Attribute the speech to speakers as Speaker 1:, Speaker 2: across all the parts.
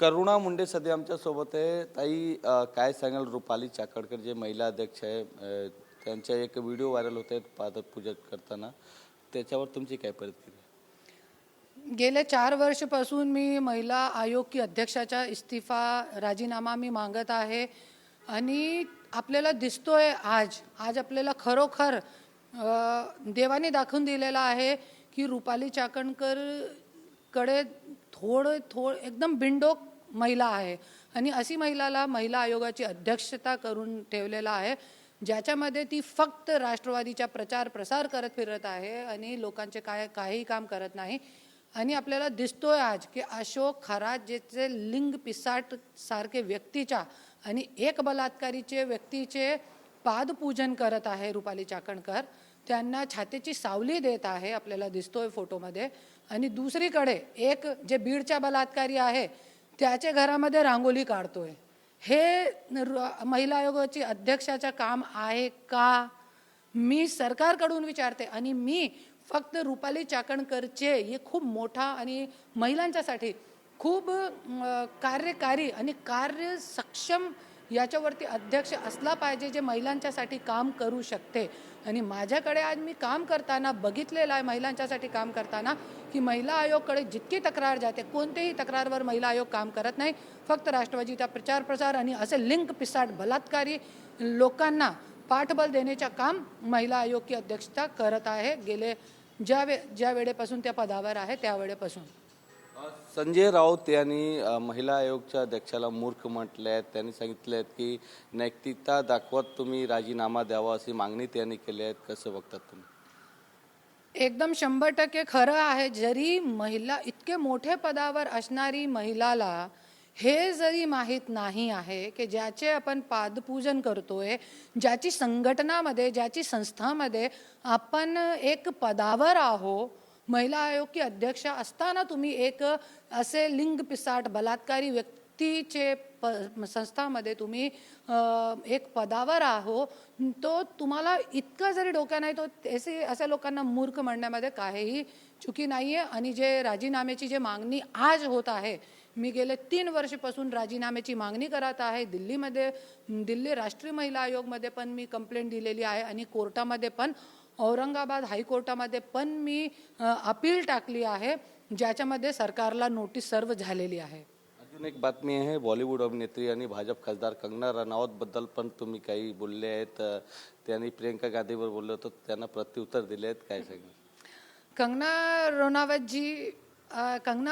Speaker 1: करुणा मुंडे सध्या आमच्या सोबत आहे. ताई, काय सांगाल रुपाली चाकणकर जे महिला अध्यक्ष आहे, त्यांच्या एक व्हिडिओ व्हायरल होत आहेत पादपूजा करताना, त्याच्यावर तुमची काय प्रतिक्रिया?
Speaker 2: गेले 4 वर्षापासून मी महिला आयोग की अध्यक्षाचा इस्तीफा राजीनामा मी मागत आहे आणि आपल्याला दिसतोय आज आपल्याला खरोखर देवाने दाखवून दिलेला आहे की रुपाली चाकणकर कडे थोड एकदम बिनडोक महिला आहे आणि अशी महिलाला महिला आयोगाची अध्यक्षता करून ठेवलेला आहे, ज्याच्यामध्ये ती फक्त राष्ट्रवादीचा प्रचार प्रसार करत फिरत आहे आणि लोकांचे काही काम करत नाही. आणि आपल्याला दिसतोय आज की अशोक खरात ज्याचे लिंग पिसाट सारखे व्यक्तीच्या आणि एक बलात्कारीचे व्यक्तीचे पादपूजन करत आहे रुपाली चाकणकर, त्यांना छातीची सावली देत आहे आपल्याला दिसतोय फोटोमध्ये. आणि दुसरीकडे एक जे बीडचा बलात्कारी आहे त्याच्या घरामध्ये रांगोली काढतोय. हे महिला आयोगाची अध्यक्षाचं काम आहे का? मी सरकारकडून विचारते आणि मी फक्त रुपाली चाकणकरचे हे खूप मोठा आणि महिलांच्यासाठी खूप कार्यकारी आणि कार्य सक्षम याच्यावरती अध्यक्ष असला पाहिजे जे महिलांच्यासाठी काम करू शकते. आणि माझ्याकडे आज मी काम करताना बघितलेलं आहे महिलांच्यासाठी काम करताना की महिला आयोगकडे जितकी तक्रार जाते कोणतेही तक्रारवर महिला आयोग काम करत नाही. फक्त राष्ट्रवादीचा प्रचार प्रसार आणि असे लिंक पिसाट बलात्कारी लोकांना पाठबळ देण्याचे काम महिला आयोग की अध्यक्षता करत आहे गेले ज्या वेळेपासून त्या पदावर आहे त्या वेळेपासून.
Speaker 1: संजय राऊत यांनी महिला आयोगच्या अध्यक्षाला मूर्ख म्हटले आहेत. त्यांनी सांगितले आहेत की नैतिकता दाखवत तुम्ही राजीनामा द्यावा अशी मागणी त्यांनी केली आहे. कसं बघतात तुम्ही?
Speaker 2: एकदम 100% खरं आहे. जरी महिला इतके मोठे पदावर असणारी महिलाला हे जरी माहीत नाही आहे की ज्याचे आपण पादपूजन करतोय, ज्याची संघटनामध्ये ज्याची संस्थामध्ये आपण एक पदावर आहो, महिला आयोग की अध्यक्ष असताना तुम्ही एक असे लिंग पिसाट बलात्कारी व्यक्तीचे संस्थामध्ये तुम्ही एक पदावर आहो, तो तुम्हाला इतका जरी डोक्या नाही तो अशा लोकांना मूर्ख म्हणण्यामध्ये काहीही चुकी नाही आहे. आणि जे राजीनाम्याची जे मागणी आज होत आहे, मी गेले 3 वर्षापासून राजीनाम्याची मागणी करत आहे. दिल्ली राष्ट्रीय महिला आयोगमध्ये पण मी कंप्लेंट दिलेली आहे आणि कोर्टामध्ये पण औरंगाबाद हायकोर्टामध्ये पण मी अपील टाकली आहे, ज्याच्यामध्ये सरकारला नोटीस सर्व झालेली आहे.
Speaker 1: अजून एक बातमी आहे, बॉलिवूड अभिनेत्री आणि भाजप खासदार कंगना रनौत बद्दल पण तुम्ही काही बोलले आहेत. त्यांनी प्रियंका गांधीवर बोलले होते, त्यांना प्रत्युत्तर दिले आहेत, काय सांगाल?
Speaker 2: कंगना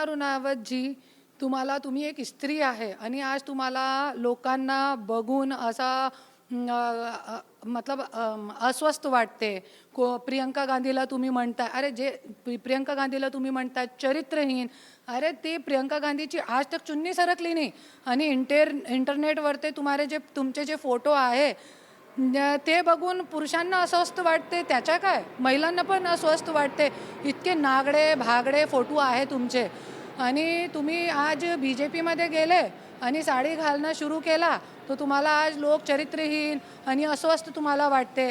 Speaker 2: रनौत जी तुम्ही एक स्त्री आहे आणि आज तुम्हाला लोकांना बघून असा मतलब अस्वस्थ वाटते. प्रियंका गांधीला तुम्ही म्हणताय, अरे जे प्रियंका गांधीला तुम्ही म्हणताय चरित्रहीन, अरे ते प्रियंका गांधीची आज तक चुन्नी सरकली नाही. आणि इंटरनेटवरती तुमचे जे फोटो आहे ते बघून पुरुषांना अस्वस्थ वाटते, त्याच्या काय महिलांना पण अस्वस्थ वाटते. इतके नागडे भागडे फोटो आहे तुमचे. आणि तुम्ही आज BJPमध्ये गेले आणि साडी घालणं सुरू केला तर तुम्हाला आज लोक चरित्रहीन आणि अस्वस्थ तुम्हाला वाटते.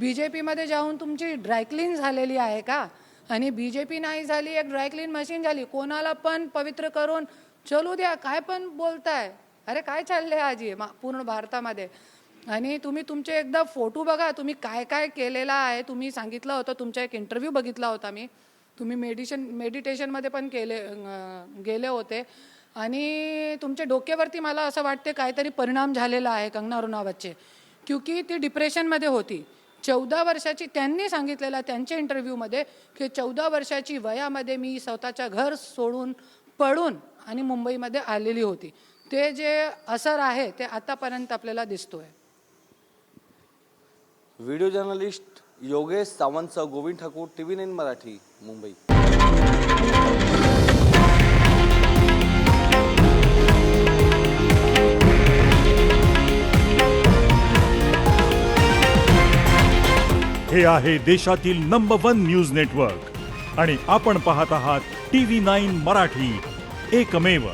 Speaker 2: BJPमध्ये जाऊन तुमची ड्रायक्लीन झालेली आहे का? आणि BJP नाही झाली, एक ड्रायक्लीन मशीन झाली. कोणाला पण पवित्र करून चलू द्या, काय पण बोलताय. अरे काय चाललंय आज पूर्ण भारतामध्ये? आणि तुम्ही तुमचे एकदा फोटो बघा, तुम्ही काय काय केलेला आहे. तुम्ही सांगितलं होतं, तुमचा एक इंटरव्ह्यू बघितला होता मी, तुम्ही मेडिटेशनमध्ये पण गेले होते आणि तुमच्या डोक्यावरती मला असं वाटते काहीतरी परिणाम झालेला आहे कंगना रनौतचे, क्योंकि ती डिप्रेशनमध्ये होती. 14 वर्षाची त्यांनी सांगितलेलं त्यांच्या इंटरव्ह्यूमध्ये की 14 वर्षाची वयामध्ये मी स्वतःच्या घर सोडून पळून आणि मुंबईमध्ये आलेली होती. ते जे असर आहे ते आतापर्यंत आपल्याला दिसतोय.
Speaker 1: व्हिडिओ जर्नलिस्ट योगेश सावंतसह गोविंद ठाकूर, TV9 मराठी, मुंबई.
Speaker 3: हे आहे देशातील नंबर 1 न्यूज नेटवर्क आणि आपण पाहत आहात TV9 मराठी, एकमेव.